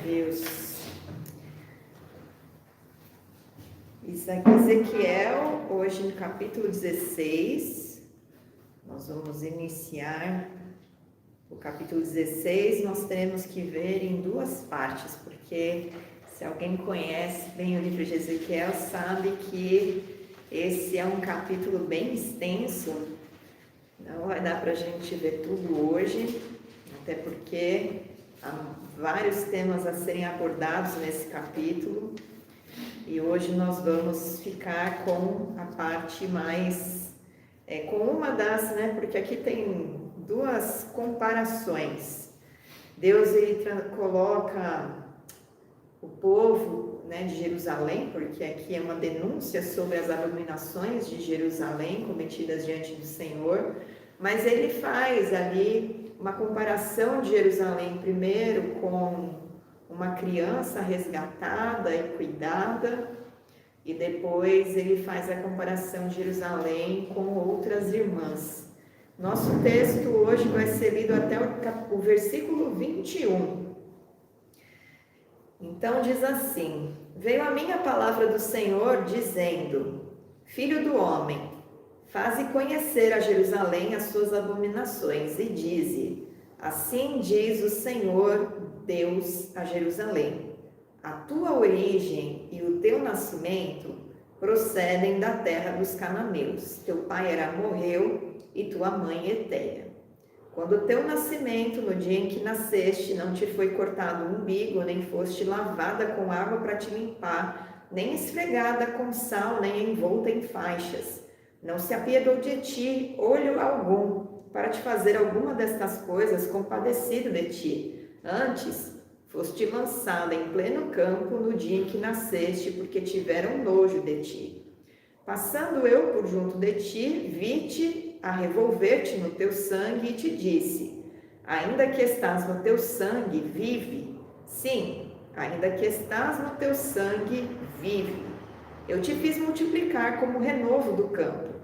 Deus. Ezequiel, hoje no capítulo 16, nós vamos iniciar o capítulo 16. Nós teremos que ver em duas partes, porque se alguém conhece bem o livro de Ezequiel, sabe que esse é um capítulo bem extenso. Não vai dar para a gente ver tudo hoje, até porque há vários temas a serem abordados nesse capítulo. E hoje nós vamos ficar com a parte mais, com uma das, porque aqui tem duas comparações. Deus, ele coloca o povo, de Jerusalém, porque aqui é uma denúncia sobre as abominações de Jerusalém cometidas diante do Senhor, mas ele faz ali uma comparação de Jerusalém primeiro com uma criança resgatada e cuidada, e depois ele faz a comparação de Jerusalém com outras irmãs. Nosso texto hoje vai ser lido até o versículo 21. Então diz assim: veio a mim a palavra do Senhor dizendo: Filho do homem, faze conhecer a Jerusalém as suas abominações, e dize: assim diz o Senhor Deus a Jerusalém: a tua origem e o teu nascimento procedem da terra dos cananeus. Teu pai era amorreu e tua mãe heteia. Quando o teu nascimento, no dia em que nasceste, não te foi cortado o umbigo, nem foste lavada com água para te limpar, nem esfregada com sal, nem envolta em faixas. Não se apiedou de ti olho algum, para te fazer alguma destas coisas, compadecido de ti. Antes, foste lançada em pleno campo no dia em que nasceste, porque tiveram nojo de ti. Passando eu por junto de ti, vi-te a revolver-te no teu sangue e te disse: ainda que estás no teu sangue, vive. Sim, ainda que estás no teu sangue, vive. Eu te fiz multiplicar como o renovo do campo.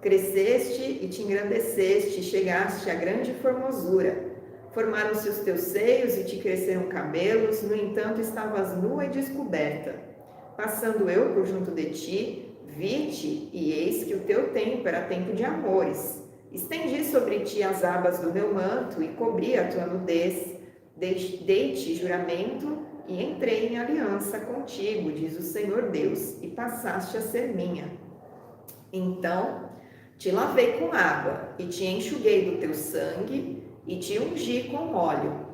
Cresceste e te engrandeceste, e chegaste à grande formosura. Formaram-se os teus seios e te cresceram cabelos, no entanto estavas nua e descoberta. Passando eu por junto de ti, vi-te, e eis que o teu tempo era tempo de amores. Estendi sobre ti as abas do meu manto e cobri a tua nudez. Dei-te juramento e entrei em aliança contigo, diz o Senhor Deus, e passaste a ser minha. Então te lavei com água e te enxuguei do teu sangue e te ungi com óleo.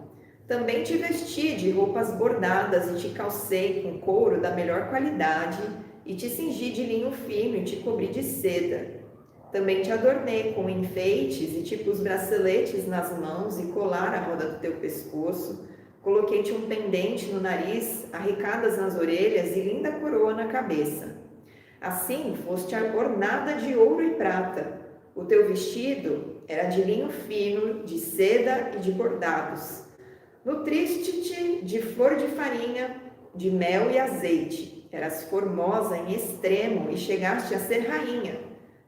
Também te vesti de roupas bordadas e te calcei com couro da melhor qualidade e te cingi de linho fino e te cobri de seda. Também te adornei com enfeites e te pus braceletes nas mãos e colar à roda do teu pescoço. Coloquei-te um pendente no nariz, arricadas nas orelhas e linda coroa na cabeça. Assim foste ornada de ouro e prata. O teu vestido era de linho fino, de seda e de bordados. Nutriste-te de flor de farinha, de mel e azeite. Eras formosa em extremo e chegaste a ser rainha.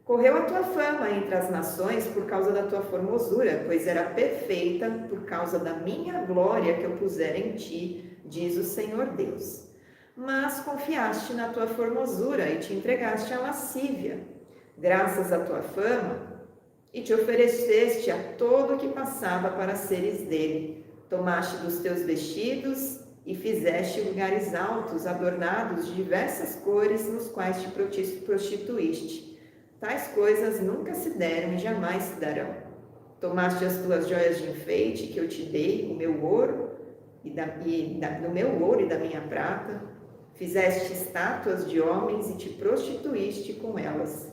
Correu a tua fama entre as nações por causa da tua formosura, pois era perfeita por causa da minha glória que eu pusera em ti, diz o Senhor Deus. Mas confiaste na tua formosura e te entregaste à lascívia, graças à tua fama, e te ofereceste a todo o que passava para seres dele. Tomaste dos teus vestidos e fizeste lugares altos, adornados de diversas cores, nos quais te prostituíste. Tais coisas nunca se deram e jamais se darão. Tomaste as tuas joias de enfeite que eu te dei, o meu ouro do meu ouro e da minha prata. Fizeste estátuas de homens e te prostituíste com elas.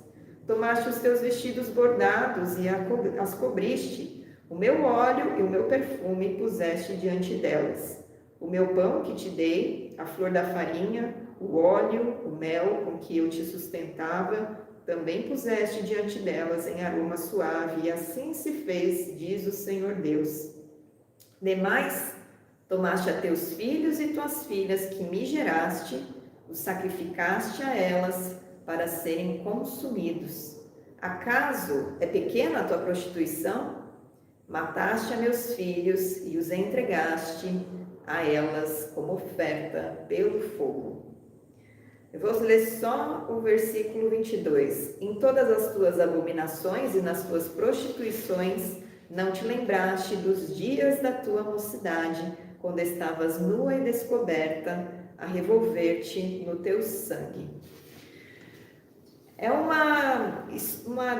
Tomaste os teus vestidos bordados e as cobriste. O meu óleo e o meu perfume puseste diante delas. O meu pão que te dei, a flor da farinha, o óleo, o mel com que eu te sustentava, também puseste diante delas em aroma suave, e assim se fez, diz o Senhor Deus. Demais, tomaste a teus filhos e tuas filhas que me geraste, os sacrificaste a elas para serem consumidos. Acaso é pequena a tua prostituição? Mataste a meus filhos e os entregaste a elas como oferta pelo fogo. Eu vou ler só o versículo 22. Em todas as tuas abominações e nas tuas prostituições, não te lembraste dos dias da tua mocidade, quando estavas nua e descoberta, a revolver-te no teu sangue. É uma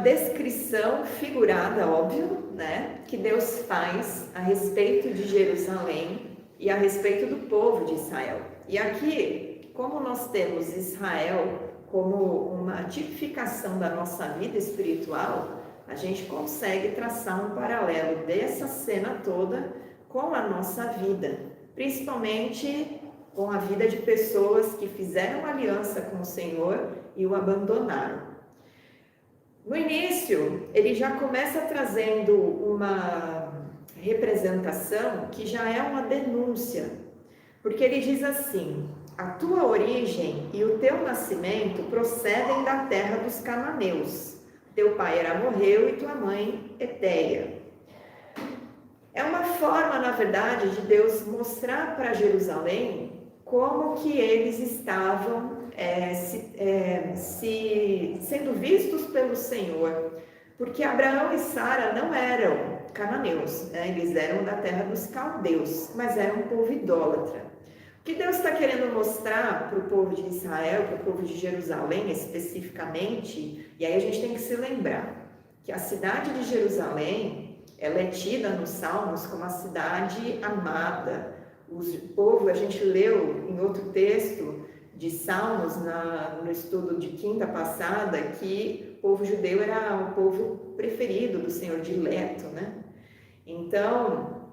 descrição figurada, óbvio, né, que Deus faz a respeito de Jerusalém e a respeito do povo de Israel. E aqui, como nós temos Israel como uma tipificação da nossa vida espiritual, a gente consegue traçar um paralelo dessa cena toda com a nossa vida, principalmente com a vida de pessoas que fizeram aliança com o Senhor e o abandonaram. No início, ele já começa trazendo uma representação que já é uma denúncia, porque ele diz assim: a tua origem e o teu nascimento procedem da terra dos cananeus. Teu pai era amorreu e tua mãe Eteia. É uma forma, na verdade, de Deus mostrar para Jerusalém como que eles estavam sendo vistos pelo Senhor, porque Abraão e Sara não eram cananeus, né? Eles eram da terra dos caldeus, mas eram um povo idólatra. O que Deus está querendo mostrar para o povo de Israel, para o povo de Jerusalém especificamente, e aí a gente tem que se lembrar que a cidade de Jerusalém, ela é tida nos Salmos como a cidade amada. O povo, a gente leu em outro texto de Salmos, no estudo de quinta passada, que o povo judeu era o povo preferido do Senhor, dileto, né? Então,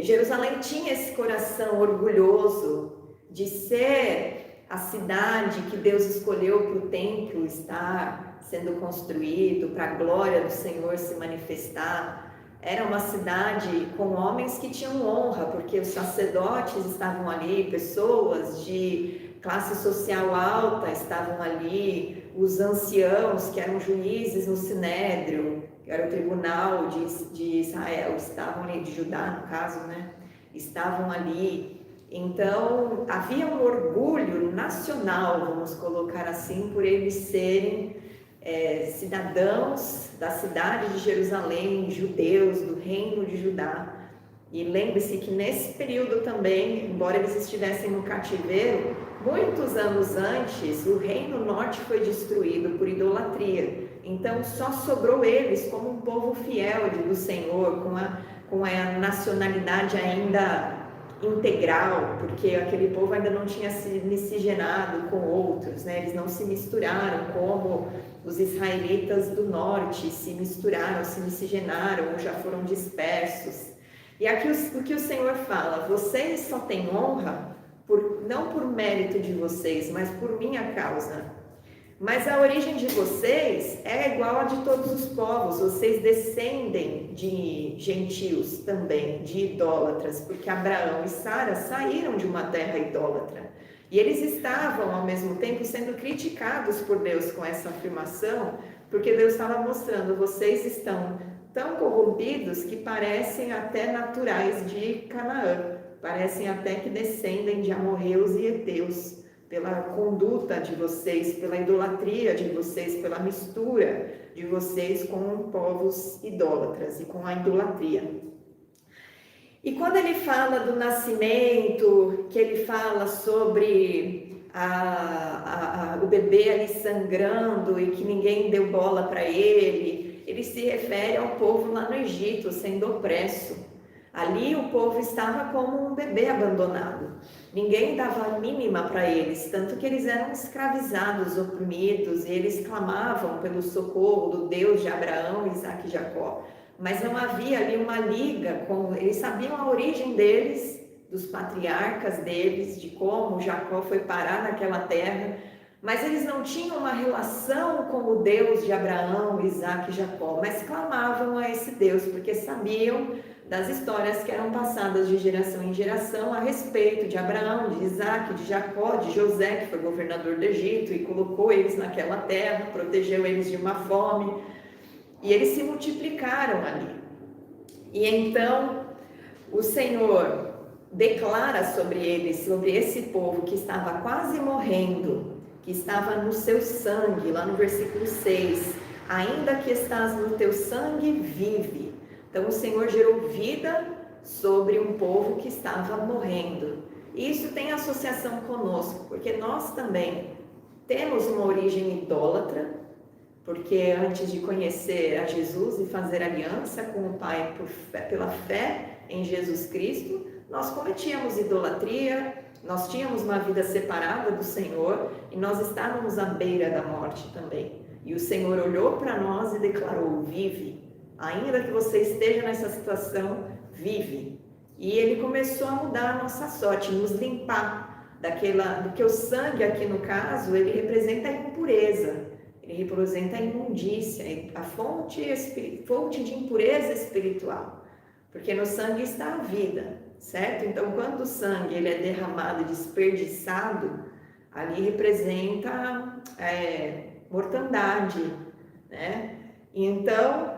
Jerusalém tinha esse coração orgulhoso de ser a cidade que Deus escolheu para o templo estar sendo construído, para a glória do Senhor se manifestar. Era uma cidade com homens que tinham honra, porque os sacerdotes estavam ali, pessoas de classe social alta estavam ali, os anciãos, que eram juízes no Sinédrio, que era o tribunal de Israel, estavam ali, de Judá no caso, né? Estavam ali. Então, havia um orgulho nacional, vamos colocar assim, por eles serem cidadãos da cidade de Jerusalém, judeus do reino de Judá. E lembre-se que nesse período também, embora eles estivessem no cativeiro, muitos anos antes, o reino norte foi destruído por idolatria. Então só sobrou eles como um povo fiel do Senhor, com a nacionalidade ainda integral, porque aquele povo ainda não tinha se miscigenado com outros, né? Eles não se misturaram como os israelitas do norte se misturaram, se miscigenaram ou já foram dispersos. E aqui o que o Senhor fala: vocês só têm honra não por mérito de vocês, mas por minha causa. Mas a origem de vocês é igual a de todos os povos, vocês descendem de gentios também, de idólatras, porque Abraão e Sara saíram de uma terra idólatra. E eles estavam, ao mesmo tempo, sendo criticados por Deus com essa afirmação, porque Deus estava mostrando: vocês estão tão corrompidos que parecem até naturais de Canaã, parecem até que descendem de amorreus e heteus, pela conduta de vocês, pela idolatria de vocês, pela mistura de vocês com povos idólatras e com a idolatria. E quando ele fala do nascimento, que ele fala sobre o bebê ali sangrando e que ninguém deu bola para ele se refere ao povo lá no Egito, sendo opresso. Ali o povo estava como um bebê abandonado. Ninguém dava a mínima para eles, tanto que eles eram escravizados, oprimidos, e eles clamavam pelo socorro do Deus de Abraão, Isaque e Jacó. Mas não havia ali uma liga com... Eles sabiam a origem deles, dos patriarcas deles, de como Jacó foi parar naquela terra, mas eles não tinham uma relação com o Deus de Abraão, Isaque e Jacó, mas clamavam a esse Deus, porque sabiam das histórias que eram passadas de geração em geração a respeito de Abraão, de Isaque, de Jacó, de José, que foi governador do Egito e colocou eles naquela terra, protegeu eles de uma fome, e eles se multiplicaram ali. E então o Senhor declara sobre ele, sobre esse povo que estava quase morrendo, que estava no seu sangue, lá no versículo 6, ainda que estás no teu sangue, vive. Então o Senhor gerou vida sobre um povo que estava morrendo. E isso tem associação conosco, porque nós também temos uma origem idólatra, porque antes de conhecer a Jesus e fazer aliança com o Pai pela fé em Jesus Cristo, nós cometíamos idolatria, nós tínhamos uma vida separada do Senhor e nós estávamos à beira da morte também. E o Senhor olhou para nós e declarou: vive, ainda que você esteja nessa situação, vive. E Ele começou a mudar a nossa sorte, nos limpar porque o sangue aqui no caso, ele representa a impureza, ele representa a imundícia, a fonte de impureza espiritual, porque no sangue está a vida, certo? Então, quando o sangue ele é derramado e desperdiçado, ali representa mortandade, né? Então,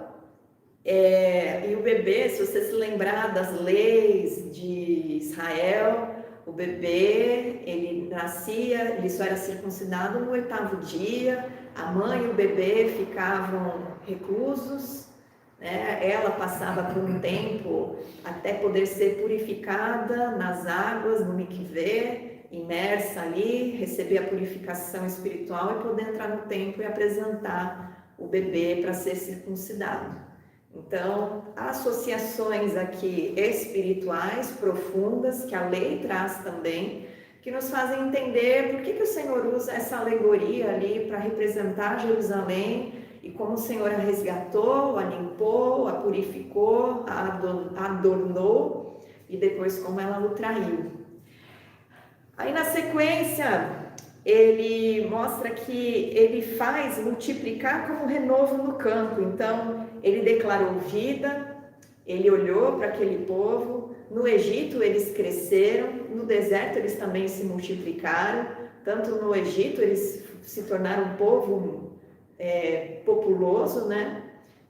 e o bebê, se você se lembrar das leis de Israel, o bebê, ele nascia, ele só era circuncidado no 8º dia, a mãe e o bebê ficavam reclusos, né? Ela passava por um tempo até poder ser purificada nas águas, no mikvê, imersa ali, receber a purificação espiritual e poder entrar no templo e apresentar o bebê para ser circuncidado. Então, associações aqui espirituais profundas, que a lei traz também, que nos fazem entender por que o Senhor usa essa alegoria ali para representar Jerusalém e como o Senhor a resgatou, a limpou, a purificou, a adornou e depois como ela o traiu. Aí na sequência, ele mostra que ele faz multiplicar como renovo no campo. Então, ele declarou vida, ele olhou para aquele povo. No Egito eles cresceram, no deserto eles também se multiplicaram. Tanto no Egito eles se tornaram um povo populoso, né?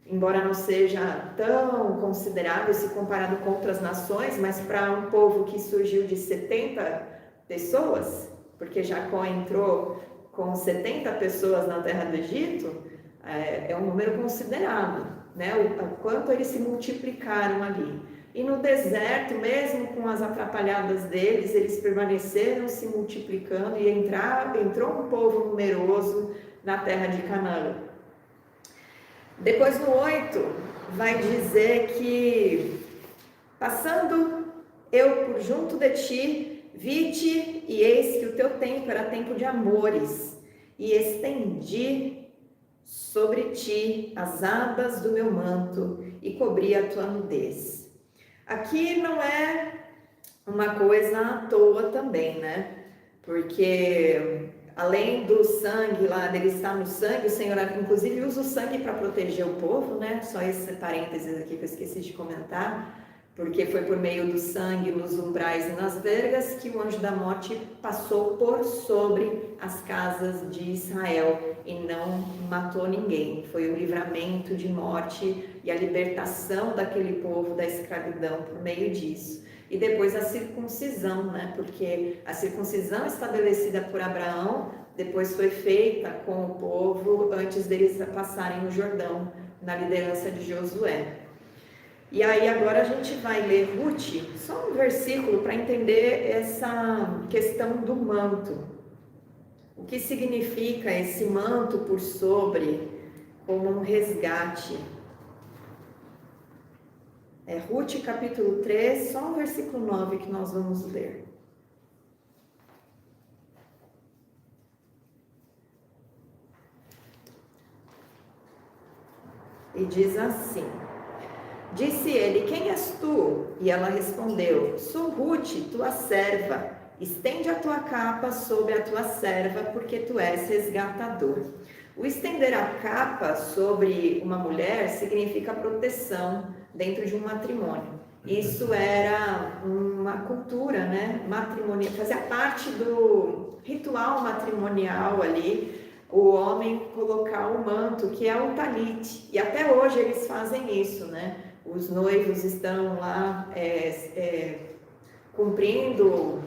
Embora não seja tão considerável se comparado com outras nações, mas para um povo que surgiu de 70 pessoas, porque Jacó entrou com 70 pessoas na terra do Egito, é um número considerável, né? O quanto eles se multiplicaram ali. E no deserto, mesmo com as atrapalhadas deles, eles permaneceram se multiplicando e entrou um povo numeroso na terra de Canaã. Depois no 8, vai dizer que, passando eu por junto de ti, vi-te e eis que o teu tempo era tempo de amores, e estendi sobre ti as abas do meu manto e cobri a tua nudez. Aqui não é uma coisa à toa também, né? Porque além do sangue lá, dele estar no sangue, o Senhor inclusive usa o sangue para proteger o povo, né? Só esse parênteses aqui que eu esqueci de comentar, porque foi por meio do sangue nos umbrais e nas vergas que o anjo da morte passou por sobre as casas de Israel e não matou ninguém. Foi o livramento de morte e a libertação daquele povo da escravidão por meio disso. E depois a circuncisão, né? Porque a circuncisão estabelecida por Abraão depois foi feita com o povo antes deles passarem no Jordão, na liderança de Josué. E aí agora a gente vai ler Ruth, só um versículo para entender essa questão do manto. O que significa esse manto por sobre, como um resgate? Ruth capítulo 3, só o versículo 9 que nós vamos ler. E diz assim: disse ele, quem és tu? E ela respondeu, sou Ruth, tua serva. Estende a tua capa sobre a tua serva, porque tu és resgatador. O estender a capa sobre uma mulher significa proteção dentro de um matrimônio. Isso era uma cultura, né, matrimonial, fazia parte do ritual matrimonial ali, o homem colocar o manto, que é o talit. E até hoje eles fazem isso, né? Os noivos estão lá cumprindo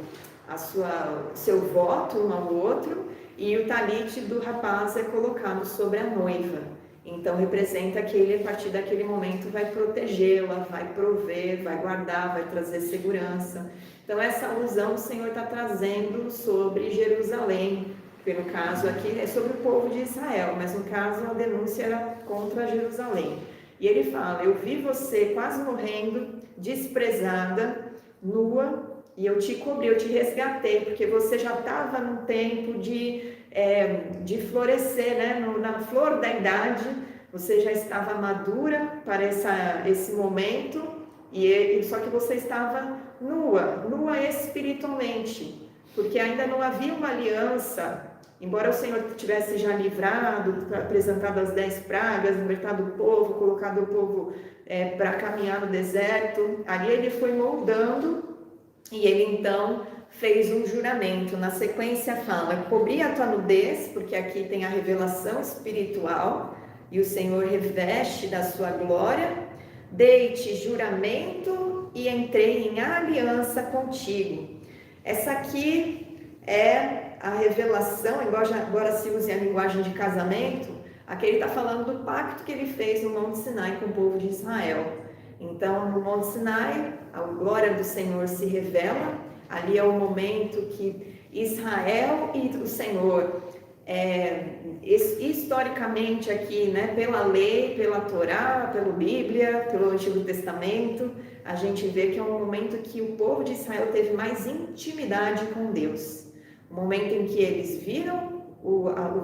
seu voto um ao outro, e o talite do rapaz é colocado sobre a noiva. Então representa que ele, a partir daquele momento, vai protegê-la, vai prover, vai guardar, vai trazer segurança. Então essa alusão o Senhor está trazendo sobre Jerusalém, que no caso aqui é sobre o povo de Israel, mas no caso a denúncia era contra Jerusalém. E ele fala: eu vi você quase morrendo, desprezada, nua, e eu te cobri, eu te resgatei, porque você já estava num tempo de florescer, né? Na flor da idade, você já estava madura para esse momento, só que você estava nua espiritualmente, porque ainda não havia uma aliança. Embora o Senhor tivesse já livrado, apresentado as 10 pragas, libertado o povo, colocado o povo para caminhar no deserto, ali ele foi moldando, e ele então fez um juramento. Na sequência fala: cobri a tua nudez, porque aqui tem a revelação espiritual, e o Senhor reveste da sua glória, dei-te juramento e entrei em aliança contigo. Essa aqui é a revelação, agora se usa a linguagem de casamento. Aqui ele está falando do pacto que ele fez no Monte Sinai com o povo de Israel. Então, no Monte Sinai, a glória do Senhor se revela. Ali é o momento que Israel e o Senhor, historicamente aqui, né, pela lei, pela Torá, pela Bíblia, pelo Antigo Testamento, a gente vê que é um momento que o povo de Israel teve mais intimidade com Deus. O momento em que eles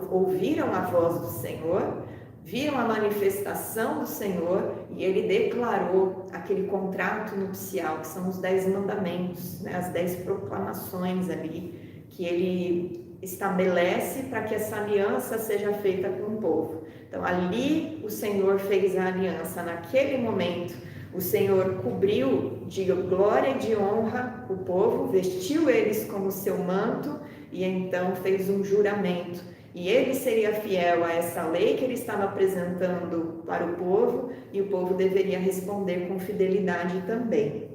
ouviram a voz do Senhor, viram a manifestação do Senhor, e ele declarou aquele contrato nupcial, que são os 10 mandamentos, né, as 10 proclamações ali, que ele estabelece para que essa aliança seja feita com o povo. Então ali o Senhor fez a aliança. Naquele momento o Senhor cobriu de glória e de honra o povo, vestiu eles como seu manto, e então fez um juramento. E ele seria fiel a essa lei que ele estava apresentando para o povo, e o povo deveria responder com fidelidade também.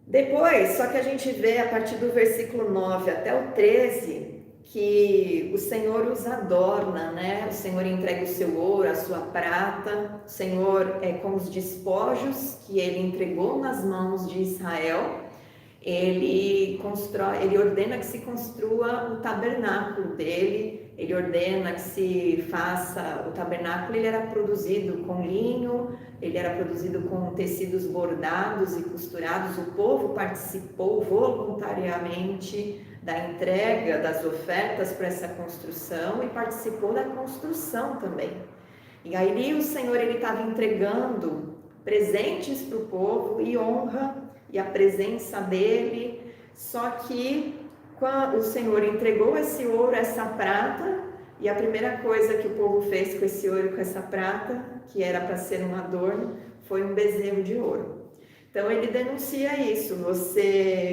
Depois, só que a gente vê a partir do versículo 9 até o 13, que o Senhor os adorna, né? O Senhor entrega o seu ouro, a sua prata. O Senhor, com os despojos que ele entregou nas mãos de Israel, ele ordena que se construa o tabernáculo dele. Ele ordena que se faça o tabernáculo. Ele era produzido com linho, ele era produzido com tecidos bordados e costurados. O povo participou voluntariamente da entrega das ofertas para essa construção e participou da construção também. E aí o Senhor estava entregando presentes para o povo e honra e a presença dele. Só que quando o Senhor entregou esse ouro, essa prata, e a primeira coisa que o povo fez com esse ouro e com essa prata, que era para ser um adorno, foi um bezerro de ouro. Então ele denuncia isso: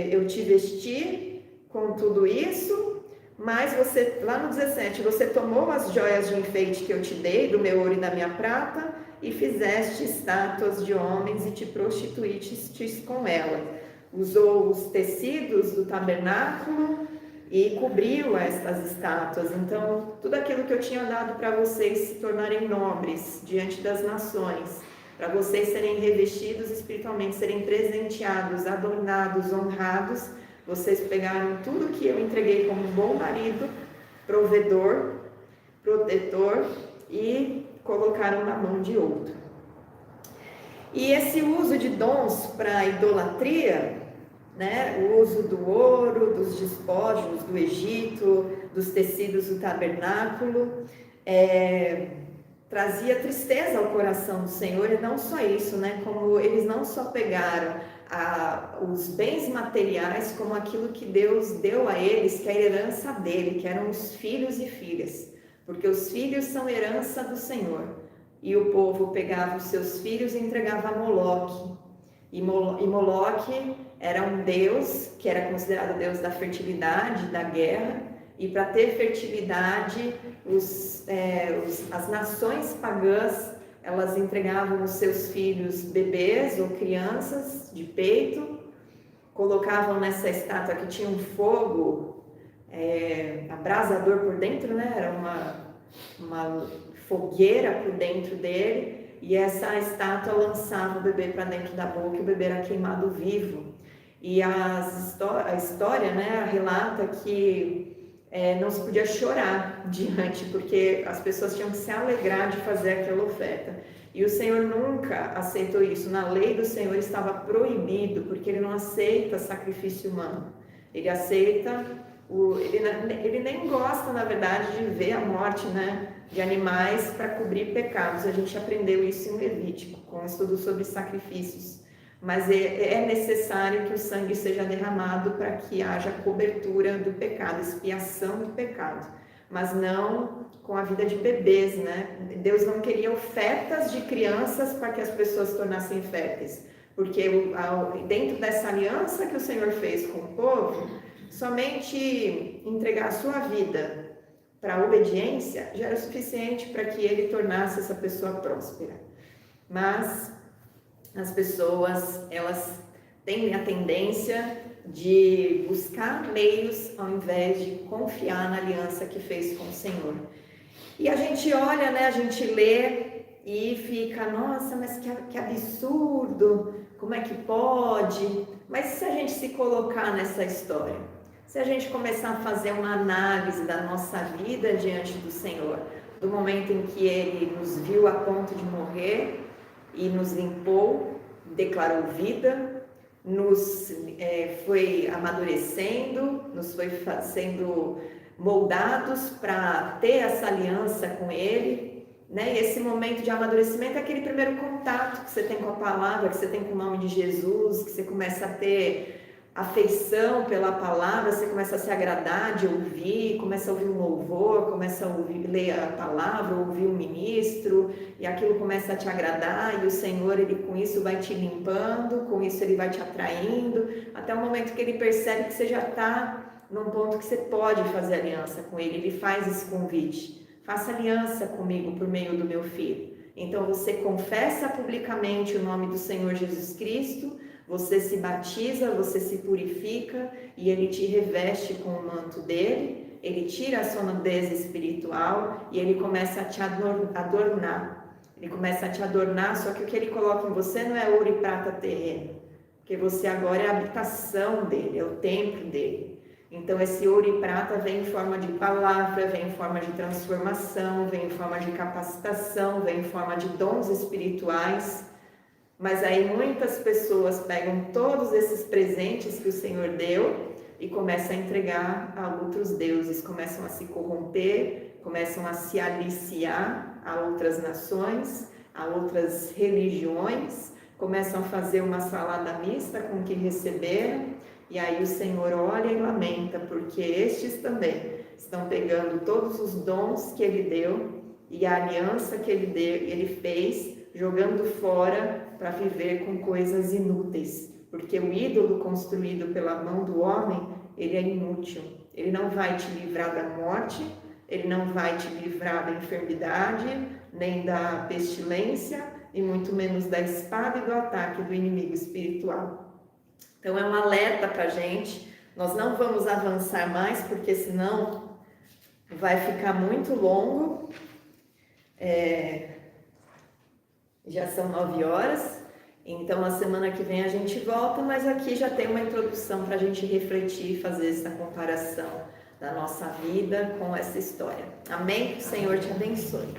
eu te vesti com tudo isso, mas você, lá no 17, você tomou as joias de enfeite que eu te dei, do meu ouro e da minha prata, e fizeste estátuas de homens e te prostituíste com ela. Usou os tecidos do tabernáculo e cobriu estas estátuas. Então, tudo aquilo que eu tinha dado para vocês se tornarem nobres diante das nações, para vocês serem revestidos espiritualmente, serem presenteados, adornados, honrados, vocês pegaram tudo que eu entreguei como um bom marido, provedor, protetor, e colocaram na mão de outro. E esse uso de dons para idolatria, né, o uso do ouro, dos despojos do Egito, dos tecidos do tabernáculo, trazia tristeza ao coração do Senhor. E não só isso, né, como eles não só pegaram os bens materiais, como aquilo que Deus deu a eles, que é a herança dele, que eram os filhos e filhas, porque os filhos são herança do Senhor. E o povo pegava os seus filhos e entregava a Moloque. E Moloque era um deus que era considerado deus da fertilidade, da guerra. E para ter fertilidade, as nações pagãs, elas entregavam os seus filhos bebês ou crianças de peito colocavam nessa estátua que tinha um fogo abrasador por dentro, né? Era uma fogueira por dentro dele, e essa estátua lançava o bebê para dentro da boca e o bebê era queimado vivo. E a história, né, relata que não se podia chorar diante, porque as pessoas tinham que se alegrar de fazer aquela oferta. E o Senhor nunca aceitou isso. Na lei do Senhor estava proibido, porque Ele não aceita sacrifício humano. Ele aceita, ele nem gosta, na verdade, de ver a morte, né, de animais para cobrir pecados. A gente aprendeu isso em Levítico, com o estudo sobre sacrifícios. Mas é necessário que o sangue seja derramado para que haja cobertura do pecado, expiação do pecado. Mas não com a vida de bebês, né? Deus não queria ofertas de crianças para que as pessoas se tornassem férteis. Porque dentro dessa aliança que o Senhor fez com o povo, somente entregar a sua vida para a obediência já era suficiente para que ele tornasse essa pessoa próspera. Mas as pessoas, elas têm a tendência de buscar meios ao invés de confiar na aliança que fez com o Senhor. E a gente olha, né, a gente lê e fica, nossa, mas que absurdo, como é que pode? Mas se a gente se colocar nessa história, se a gente começar a fazer uma análise da nossa vida diante do Senhor, do momento em que Ele nos viu a ponto de morrer e nos limpou, declarou vida, nos foi amadurecendo, nos foi sendo moldados para ter essa aliança com Ele, né? E esse momento de amadurecimento é aquele primeiro contato que você tem com a palavra, que você tem com o nome de Jesus, que você começa a ter afeição pela palavra, você começa a se agradar de ouvir, começa a ouvir um louvor, começa a ler a palavra, ouvir um ministro, e aquilo começa a te agradar, e o Senhor, Ele com isso vai te limpando, com isso Ele vai te atraindo, até o momento que Ele percebe que você já está num ponto que você pode fazer aliança com Ele. Ele faz esse convite: faça aliança comigo por meio do meu Filho. Então você confessa publicamente o nome do Senhor Jesus Cristo, você se batiza, você se purifica e Ele te reveste com o manto dele, Ele tira a sonolência espiritual e Ele começa a te adornar. Ele começa a te adornar, só que o que Ele coloca em você não é ouro e prata terreno, porque você agora é a habitação dele, é o templo dele. Então esse ouro e prata vem em forma de palavra, vem em forma de transformação, vem em forma de capacitação, vem em forma de dons espirituais. Mas aí muitas pessoas pegam todos esses presentes que o Senhor deu e começam a entregar a outros deuses, começam a se corromper, começam a se aliciar a outras nações, a outras religiões, começam a fazer uma salada mista com o que receberam, e aí o Senhor olha e lamenta, porque estes também estão pegando todos os dons que Ele deu e a aliança que Ele fez, jogando fora para viver com coisas inúteis, porque o ídolo construído pela mão do homem, ele é inútil, ele não vai te livrar da morte, ele não vai te livrar da enfermidade, nem da pestilência, e muito menos da espada e do ataque do inimigo espiritual. Então é um alerta para a gente, nós não vamos avançar mais, porque senão vai ficar muito longo. Já são 9 horas, então a semana que vem a gente volta, mas aqui já tem uma introdução para a gente refletir e fazer essa comparação da nossa vida com essa história. Amém? Que o Senhor te abençoe.